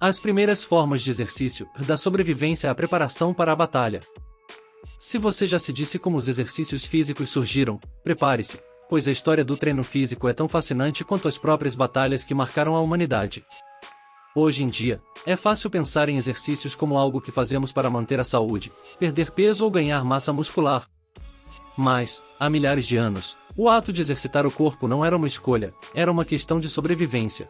As primeiras formas de exercício, da sobrevivência à preparação para a batalha. Se você já se disse como os exercícios físicos surgiram, prepare-se, pois a história do treino físico é tão fascinante quanto as próprias batalhas que marcaram a humanidade. Hoje em dia, é fácil pensar em exercícios como algo que fazemos para manter a saúde, perder peso ou ganhar massa muscular. Mas, há milhares de anos, o ato de exercitar o corpo não era uma escolha, era uma questão de sobrevivência.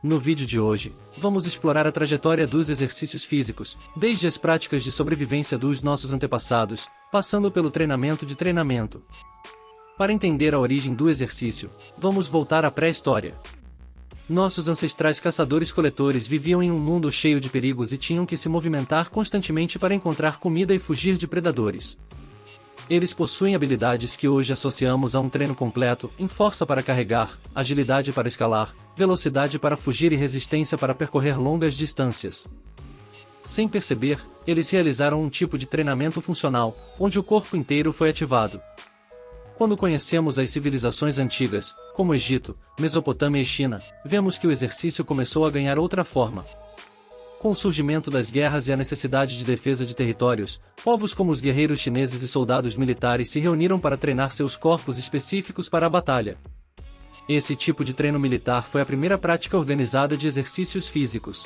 No vídeo de hoje, vamos explorar a trajetória dos exercícios físicos, desde as práticas de sobrevivência dos nossos antepassados, passando pelo treinamento de treinamento. Para entender a origem do exercício, vamos voltar à pré-história. Nossos ancestrais caçadores-coletores viviam em um mundo cheio de perigos e tinham que se movimentar constantemente para encontrar comida e fugir de predadores. Eles possuem habilidades que hoje associamos a um treino completo, em força para carregar, agilidade para escalar, velocidade para fugir e resistência para percorrer longas distâncias. Sem perceber, eles realizaram um tipo de treinamento funcional, onde o corpo inteiro foi ativado. Quando conhecemos as civilizações antigas, como Egito, Mesopotâmia e China, vemos que o exercício começou a ganhar outra forma. Com o surgimento das guerras e a necessidade de defesa de territórios, povos como os guerreiros chineses e soldados militares se reuniram para treinar seus corpos específicos para a batalha. Esse tipo de treino militar foi a primeira prática organizada de exercícios físicos.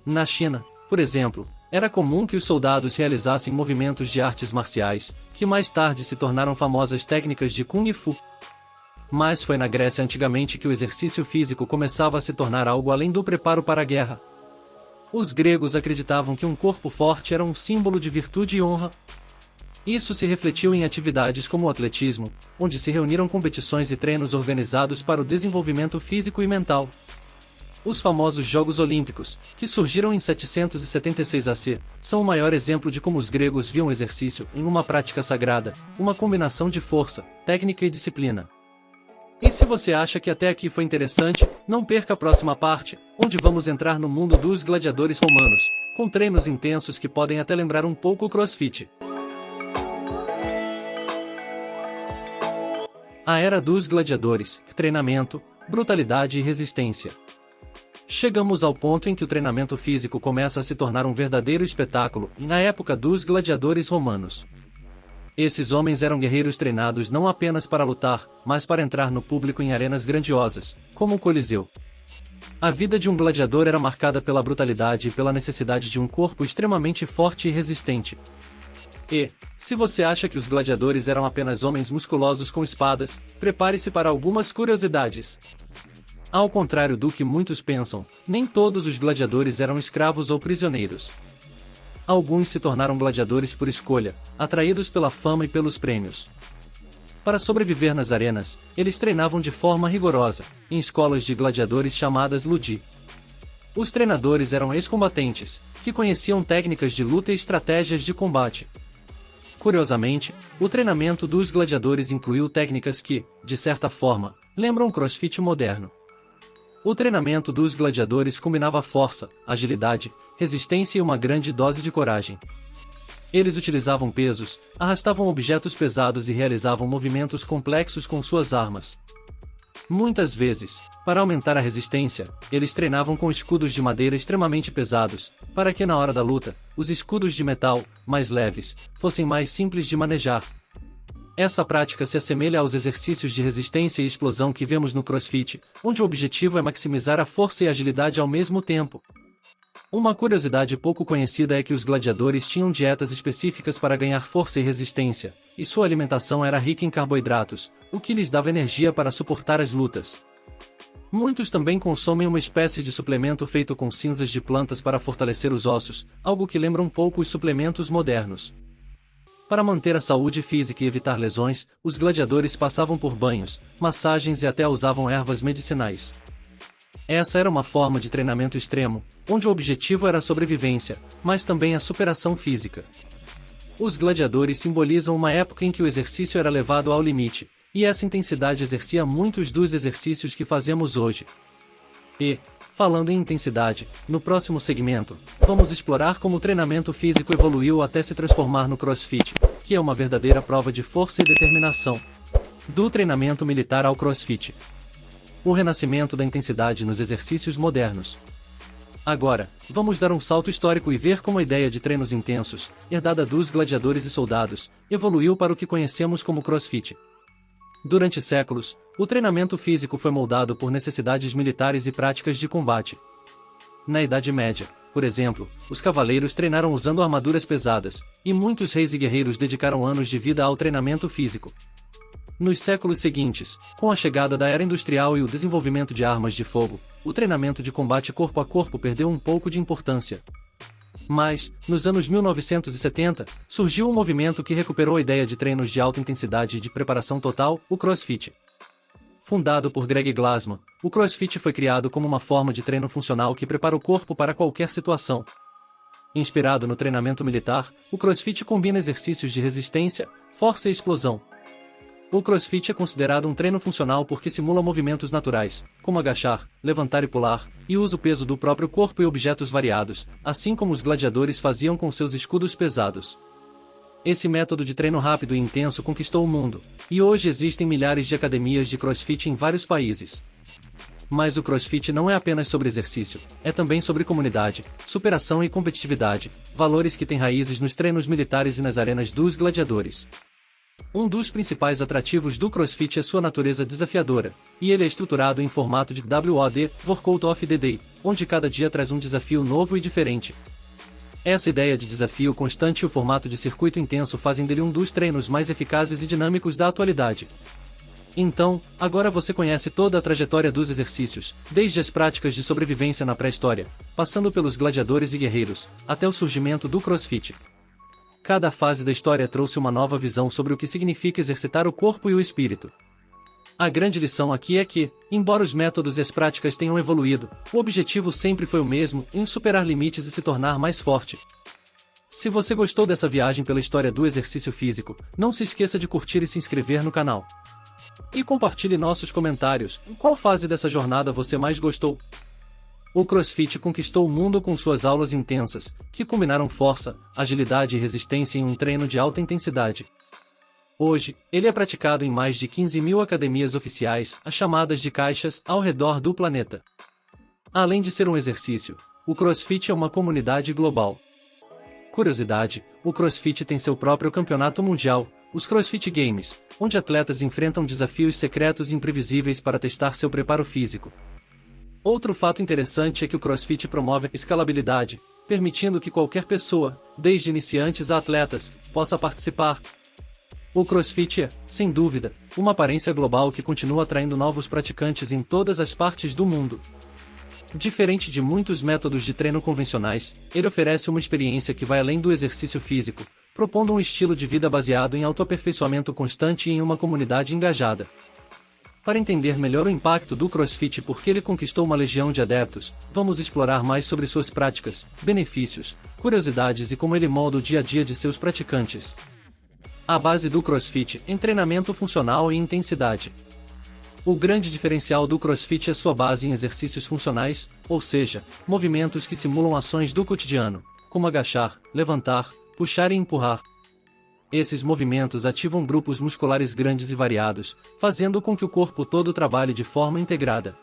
Na China, por exemplo, era comum que os soldados realizassem movimentos de artes marciais, que mais tarde se tornaram famosas técnicas de Kung Fu. Mas foi na Grécia antigamente que o exercício físico começava a se tornar algo além do preparo para a guerra. Os gregos acreditavam que um corpo forte era um símbolo de virtude e honra. Isso se refletiu em atividades como o atletismo, onde se reuniram competições e treinos organizados para o desenvolvimento físico e mental. Os famosos Jogos Olímpicos, que surgiram em 776 AC, são o maior exemplo de como os gregos viam o exercício em uma prática sagrada, uma combinação de força, técnica e disciplina. E se você acha que até aqui foi interessante, não perca a próxima parte, onde vamos entrar no mundo dos gladiadores romanos, com treinos intensos que podem até lembrar um pouco o CrossFit. A Era dos Gladiadores, treinamento, brutalidade e resistência. Chegamos ao ponto em que o treinamento físico começa a se tornar um verdadeiro espetáculo, na época dos gladiadores romanos. Esses homens eram guerreiros treinados não apenas para lutar, mas para entrar no público em arenas grandiosas, como o Coliseu. A vida de um gladiador era marcada pela brutalidade e pela necessidade de um corpo extremamente forte e resistente. E, se você acha que os gladiadores eram apenas homens musculosos com espadas, prepare-se para algumas curiosidades. Ao contrário do que muitos pensam, nem todos os gladiadores eram escravos ou prisioneiros. Alguns se tornaram gladiadores por escolha, atraídos pela fama e pelos prêmios. Para sobreviver nas arenas, eles treinavam de forma rigorosa, em escolas de gladiadores chamadas ludi. Os treinadores eram ex-combatentes, que conheciam técnicas de luta e estratégias de combate. Curiosamente, o treinamento dos gladiadores incluiu técnicas que, de certa forma, lembram o CrossFit moderno. O treinamento dos gladiadores combinava força, agilidade, resistência e uma grande dose de coragem. Eles utilizavam pesos, arrastavam objetos pesados e realizavam movimentos complexos com suas armas. Muitas vezes, para aumentar a resistência, eles treinavam com escudos de madeira extremamente pesados, para que na hora da luta, os escudos de metal, mais leves, fossem mais simples de manejar. Essa prática se assemelha aos exercícios de resistência e explosão que vemos no CrossFit, onde o objetivo é maximizar a força e agilidade ao mesmo tempo. Uma curiosidade pouco conhecida é que os gladiadores tinham dietas específicas para ganhar força e resistência, e sua alimentação era rica em carboidratos, o que lhes dava energia para suportar as lutas. Muitos também consomem uma espécie de suplemento feito com cinzas de plantas para fortalecer os ossos, algo que lembra um pouco os suplementos modernos. Para manter a saúde física e evitar lesões, os gladiadores passavam por banhos, massagens e até usavam ervas medicinais. Essa era uma forma de treinamento extremo, onde o objetivo era a sobrevivência, mas também a superação física. Os gladiadores simbolizam uma época em que o exercício era levado ao limite, e essa intensidade exercia muitos dos exercícios que fazemos hoje. E, falando em intensidade, no próximo segmento, vamos explorar como o treinamento físico evoluiu até se transformar no CrossFit, que é uma verdadeira prova de força e determinação. Do treinamento militar ao CrossFit. O renascimento da intensidade nos exercícios modernos. Agora, vamos dar um salto histórico e ver como a ideia de treinos intensos, herdada dos gladiadores e soldados, evoluiu para o que conhecemos como CrossFit. Durante séculos, o treinamento físico foi moldado por necessidades militares e práticas de combate. Na Idade Média, por exemplo, os cavaleiros treinaram usando armaduras pesadas, e muitos reis e guerreiros dedicaram anos de vida ao treinamento físico. Nos séculos seguintes, com a chegada da era industrial e o desenvolvimento de armas de fogo, o treinamento de combate corpo a corpo perdeu um pouco de importância. Mas, nos anos 1970, surgiu um movimento que recuperou a ideia de treinos de alta intensidade e de preparação total, o CrossFit. Fundado por Greg Glassman, o CrossFit foi criado como uma forma de treino funcional que prepara o corpo para qualquer situação. Inspirado no treinamento militar, o CrossFit combina exercícios de resistência, força e explosão. O CrossFit é considerado um treino funcional porque simula movimentos naturais, como agachar, levantar e pular, e usa o peso do próprio corpo e objetos variados, assim como os gladiadores faziam com seus escudos pesados. Esse método de treino rápido e intenso conquistou o mundo, e hoje existem milhares de academias de CrossFit em vários países. Mas o CrossFit não é apenas sobre exercício, é também sobre comunidade, superação e competitividade, valores que têm raízes nos treinos militares e nas arenas dos gladiadores. Um dos principais atrativos do CrossFit é sua natureza desafiadora, e ele é estruturado em formato de WOD, Workout of the Day, onde cada dia traz um desafio novo e diferente. Essa ideia de desafio constante e o formato de circuito intenso fazem dele um dos treinos mais eficazes e dinâmicos da atualidade. Então, agora você conhece toda a trajetória dos exercícios, desde as práticas de sobrevivência na pré-história, passando pelos gladiadores e guerreiros, até o surgimento do CrossFit. Cada fase da história trouxe uma nova visão sobre o que significa exercitar o corpo e o espírito. A grande lição aqui é que, embora os métodos e as práticas tenham evoluído, o objetivo sempre foi o mesmo, em superar limites e se tornar mais forte. Se você gostou dessa viagem pela história do exercício físico, não se esqueça de curtir e se inscrever no canal. E compartilhe nossos comentários, em qual fase dessa jornada você mais gostou. O CrossFit conquistou o mundo com suas aulas intensas, que combinaram força, agilidade e resistência em um treino de alta intensidade. Hoje, ele é praticado em mais de 15.000 academias oficiais, as chamadas de caixas, ao redor do planeta. Além de ser um exercício, o CrossFit é uma comunidade global. Curiosidade, o CrossFit tem seu próprio campeonato mundial, os CrossFit Games, onde atletas enfrentam desafios secretos e imprevisíveis para testar seu preparo físico. Outro fato interessante é que o CrossFit promove escalabilidade, permitindo que qualquer pessoa, desde iniciantes a atletas, possa participar. O CrossFit é, sem dúvida, uma aparência global que continua atraindo novos praticantes em todas as partes do mundo. Diferente de muitos métodos de treino convencionais, ele oferece uma experiência que vai além do exercício físico, propondo um estilo de vida baseado em autoaperfeiçoamento constante e em uma comunidade engajada. Para entender melhor o impacto do CrossFit e por que ele conquistou uma legião de adeptos, vamos explorar mais sobre suas práticas, benefícios, curiosidades e como ele molda o dia a dia de seus praticantes. A base do CrossFit é treinamento funcional e intensidade. O grande diferencial do CrossFit é sua base em exercícios funcionais, ou seja, movimentos que simulam ações do cotidiano, como agachar, levantar, puxar e empurrar. Esses movimentos ativam grupos musculares grandes e variados, fazendo com que o corpo todo trabalhe de forma integrada.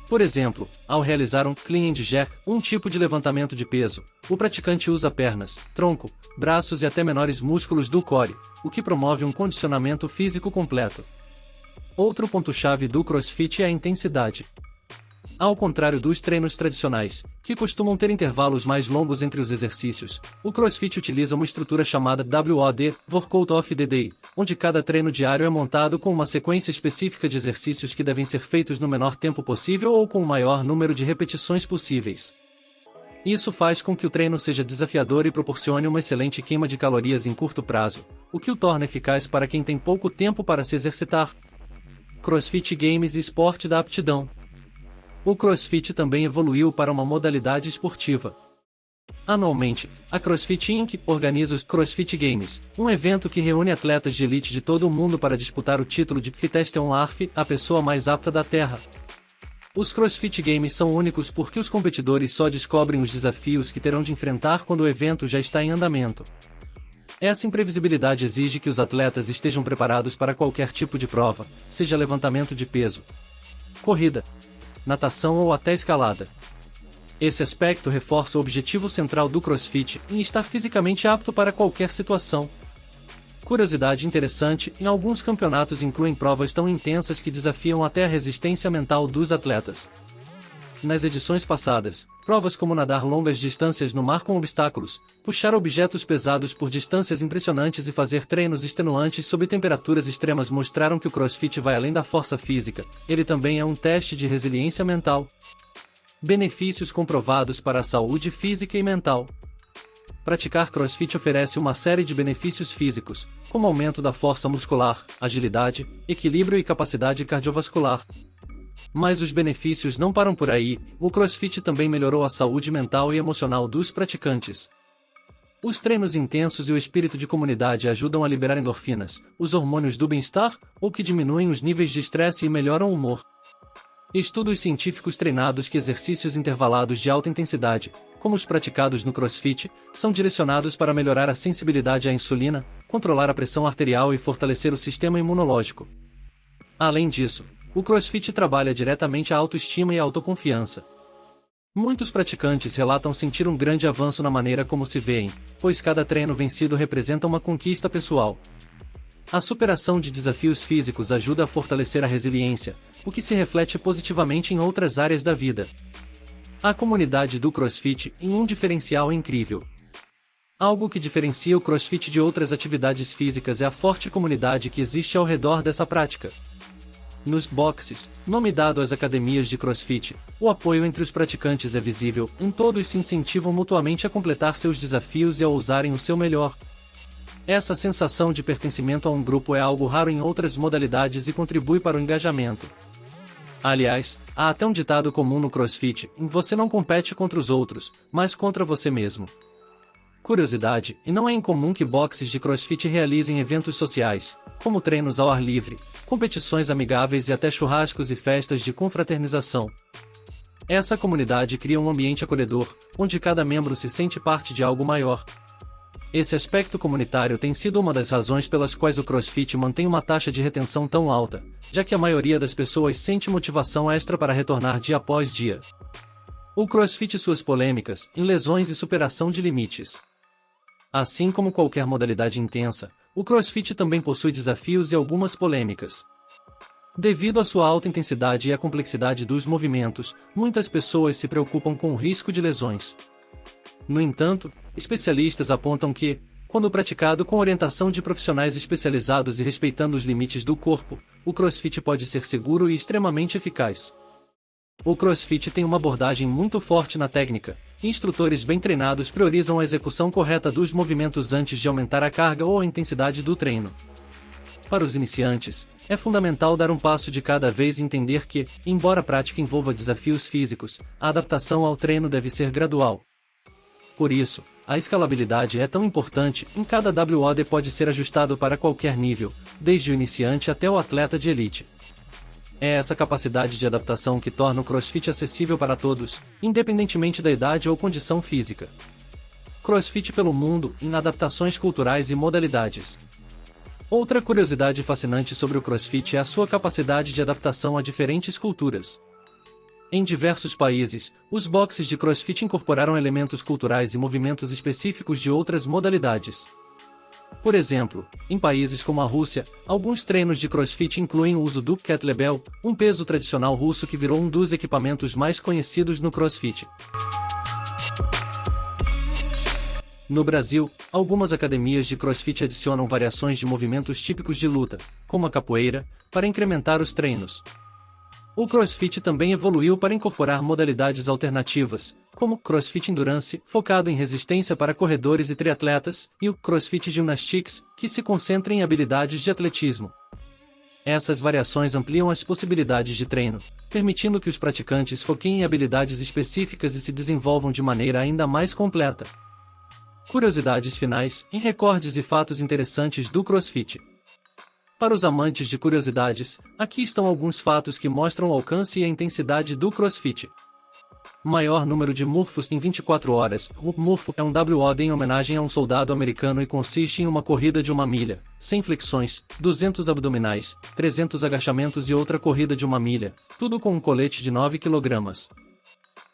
Por exemplo, ao realizar um clean and jerk, um tipo de levantamento de peso, o praticante usa pernas, tronco, braços e até menores músculos do core, o que promove um condicionamento físico completo. Outro ponto-chave do CrossFit é a intensidade. Ao contrário dos treinos tradicionais, que costumam ter intervalos mais longos entre os exercícios, o CrossFit utiliza uma estrutura chamada WOD, Workout of the Day, onde cada treino diário é montado com uma sequência específica de exercícios que devem ser feitos no menor tempo possível ou com o maior número de repetições possíveis. Isso faz com que o treino seja desafiador e proporcione uma excelente queima de calorias em curto prazo, o que o torna eficaz para quem tem pouco tempo para se exercitar. CrossFit Games e esporte da aptidão. O CrossFit também evoluiu para uma modalidade esportiva. Anualmente, a CrossFit Inc. organiza os CrossFit Games, um evento que reúne atletas de elite de todo o mundo para disputar o título de Fittest on Earth, a pessoa mais apta da Terra. Os CrossFit Games são únicos porque os competidores só descobrem os desafios que terão de enfrentar quando o evento já está em andamento. Essa imprevisibilidade exige que os atletas estejam preparados para qualquer tipo de prova, seja levantamento de peso, corrida, natação ou até escalada. Esse aspecto reforça o objetivo central do CrossFit em estar fisicamente apto para qualquer situação. Curiosidade interessante, em alguns campeonatos incluem provas tão intensas que desafiam até a resistência mental dos atletas. Nas edições passadas, provas como nadar longas distâncias no mar com obstáculos, puxar objetos pesados por distâncias impressionantes e fazer treinos extenuantes sob temperaturas extremas mostraram que o CrossFit vai além da força física, ele também é um teste de resiliência mental. Benefícios comprovados para a saúde física e mental. Praticar CrossFit oferece uma série de benefícios físicos, como aumento da força muscular, agilidade, equilíbrio e capacidade cardiovascular. Mas os benefícios não param por aí, o CrossFit também melhorou a saúde mental e emocional dos praticantes. Os treinos intensos e o espírito de comunidade ajudam a liberar endorfinas, os hormônios do bem-estar, ou que diminuem os níveis de estresse e melhoram o humor. Estudos científicos treinados que exercícios intervalados de alta intensidade, como os praticados no CrossFit, são direcionados para melhorar a sensibilidade à insulina, controlar a pressão arterial e fortalecer o sistema imunológico. Além disso, o CrossFit trabalha diretamente a autoestima e a autoconfiança. Muitos praticantes relatam sentir um grande avanço na maneira como se veem, pois cada treino vencido representa uma conquista pessoal. A superação de desafios físicos ajuda a fortalecer a resiliência, o que se reflete positivamente em outras áreas da vida. A comunidade do CrossFit tem um diferencial incrível. Algo que diferencia o CrossFit de outras atividades físicas é a forte comunidade que existe ao redor dessa prática. Nos boxes, nome dado às academias de CrossFit, o apoio entre os praticantes é visível, todos se incentivam mutuamente a completar seus desafios e a ousarem o seu melhor. Essa sensação de pertencimento a um grupo é algo raro em outras modalidades e contribui para o engajamento. Aliás, há até um ditado comum no CrossFit: você não compete contra os outros, mas contra você mesmo. Curiosidade, e não é incomum que boxes de CrossFit realizem eventos sociais, como treinos ao ar livre, competições amigáveis e até churrascos e festas de confraternização. Essa comunidade cria um ambiente acolhedor, onde cada membro se sente parte de algo maior. Esse aspecto comunitário tem sido uma das razões pelas quais o CrossFit mantém uma taxa de retenção tão alta, já que a maioria das pessoas sente motivação extra para retornar dia após dia. O CrossFit e suas polêmicas, em lesões e superação de limites. Assim como qualquer modalidade intensa, o CrossFit também possui desafios e algumas polêmicas. Devido à sua alta intensidade e à complexidade dos movimentos, muitas pessoas se preocupam com o risco de lesões. No entanto, especialistas apontam que, quando praticado com orientação de profissionais especializados e respeitando os limites do corpo, o CrossFit pode ser seguro e extremamente eficaz. O CrossFit tem uma abordagem muito forte na técnica. Instrutores bem treinados priorizam a execução correta dos movimentos antes de aumentar a carga ou a intensidade do treino. Para os iniciantes, é fundamental dar um passo de cada vez e entender que, embora a prática envolva desafios físicos, a adaptação ao treino deve ser gradual. Por isso, a escalabilidade é tão importante, cada WOD pode ser ajustado para qualquer nível, desde o iniciante até o atleta de elite. É essa capacidade de adaptação que torna o CrossFit acessível para todos, independentemente da idade ou condição física. CrossFit pelo mundo, em adaptações culturais e modalidades. Outra curiosidade fascinante sobre o CrossFit é a sua capacidade de adaptação a diferentes culturas. Em diversos países, os boxes de CrossFit incorporaram elementos culturais e movimentos específicos de outras modalidades. Por exemplo, em países como a Rússia, alguns treinos de CrossFit incluem o uso do kettlebell, um peso tradicional russo que virou um dos equipamentos mais conhecidos no CrossFit. No Brasil, algumas academias de CrossFit adicionam variações de movimentos típicos de luta, como a capoeira, para incrementar os treinos. O CrossFit também evoluiu para incorporar modalidades alternativas, como o CrossFit Endurance, focado em resistência para corredores e triatletas, e o CrossFit Gymnastics, que se concentra em habilidades de atletismo. Essas variações ampliam as possibilidades de treino, permitindo que os praticantes foquem em habilidades específicas e se desenvolvam de maneira ainda mais completa. Curiosidades finais, em recordes e fatos interessantes do CrossFit. Para os amantes de curiosidades, aqui estão alguns fatos que mostram o alcance e a intensidade do CrossFit. Maior número de Murphys em 24 horas. O Murphy é um WOD em homenagem a um soldado americano e consiste em uma corrida de 1 milha, 100 flexões, 200 abdominais, 300 agachamentos e outra corrida de 1 milha, tudo com um colete de 9 kg.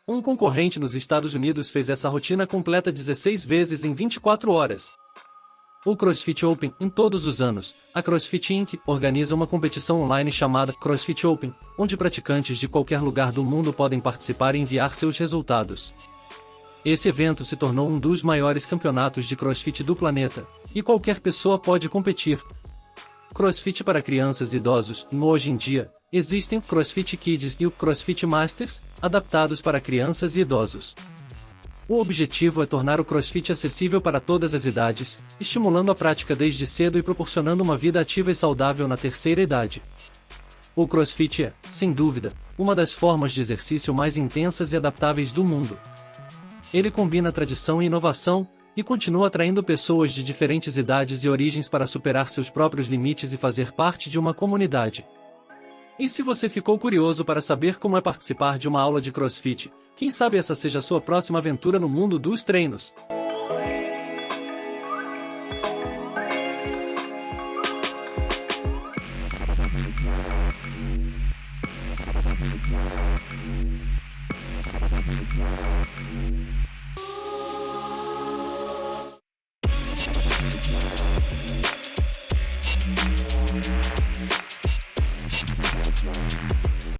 Um concorrente nos Estados Unidos fez essa rotina completa 16 vezes em 24 horas. O CrossFit Open, em todos os anos, a CrossFit Inc. organiza uma competição online chamada CrossFit Open, onde praticantes de qualquer lugar do mundo podem participar e enviar seus resultados. Esse evento se tornou um dos maiores campeonatos de CrossFit do planeta, e qualquer pessoa pode competir. CrossFit para crianças e idosos, e hoje em dia, existem o CrossFit Kids e o CrossFit Masters, adaptados para crianças e idosos. O objetivo é tornar o CrossFit acessível para todas as idades, estimulando a prática desde cedo e proporcionando uma vida ativa e saudável na terceira idade. O CrossFit é, sem dúvida, uma das formas de exercício mais intensas e adaptáveis do mundo. Ele combina tradição e inovação, e continua atraindo pessoas de diferentes idades e origens para superar seus próprios limites e fazer parte de uma comunidade. E se você ficou curioso para saber como é participar de uma aula de CrossFit, quem sabe essa seja a sua próxima aventura no mundo dos treinos?